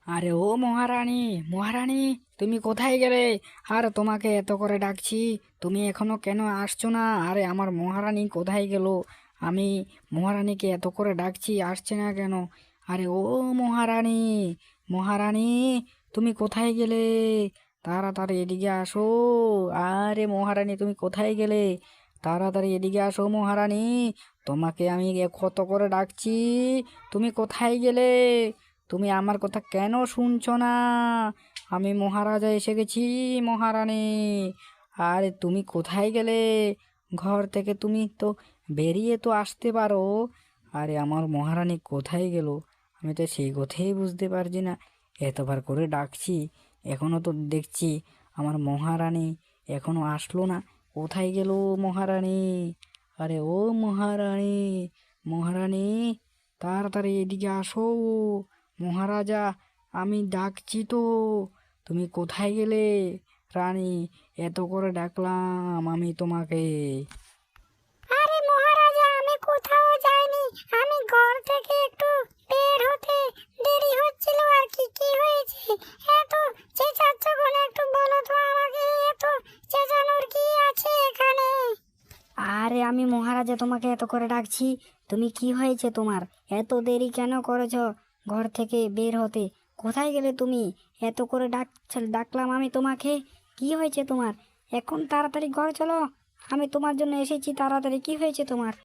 আরে ও মহারানী, মহারানী, তুমি কোথায় গেলে? আর তোমাকে এত করে ডাকছি, তুমি এখনো কেন আসছো না? আরে আমার মহারানী কোথায় গেল? আমি মহারানীকে এত করে ডাকছি, আসছে না কেন? আরে ও মহারানী, মহারানী, তুমি কোথায় গেলে? তাড়াতাড়ি এদিকে আসো। আরে মহারানী, তুমি কোথায় গেলে? তাড়াতাড়ি এদিকে আসো মহারানী, তোমাকে আমি কত করে ডাকছি, তুমি কোথায় গেলে? তুমি আমার কথা কেন শুনছো না? আমি মহারাজা এসে গেছি, মহারানী। আরে তুমি কোথায় গেলে? ঘর থেকে তুমি তো বেরিয়ে তো আসতে পারো। আরে আমার মহারানী কোথায় গেল? আমি তো সেই কথাই বুঝতে পারছি না। এতবার করে ডাকছি, এখনো তো দেখছি আমার মহারানী এখনো আসলো না। কোথায় গেল মহারানী? আরে ও মহারানী, মহারানী, তাড়াতাড়ি এদিকে আসো। মহারাজা, আমি ডাকছি তো, তুমি কোথায় গেলে? রানী, এত করে ডাকলাম আমি তোমাকে। আরে মহারাজা, আমি কোথাও যাইনি। আমি ঘর থেকে একটু বের হতে দেরি হচ্ছিল আর কি। কি হয়েছে? এত চেঁচাচ্ছ কেন? একটু বলো তো আমাকে, এত চেঁচানোর কি আছে এখানে? আরে আমি মহারাজা তোমাকে এত করে ডাকছি, তুমি কি হয়েছে তোমার? এত দেরি কেন করেছো ঘর থেকে বের হতে? কোথায় গেলে তুমি? এত করে ডাকলাম আমি তোমাকে, কি হয়েছে তোমার? এখন তাড়াতাড়ি ঘরে চলো, আমি তোমার জন্য এসেছি, তাড়াতাড়ি, কি হয়েছে তোমার?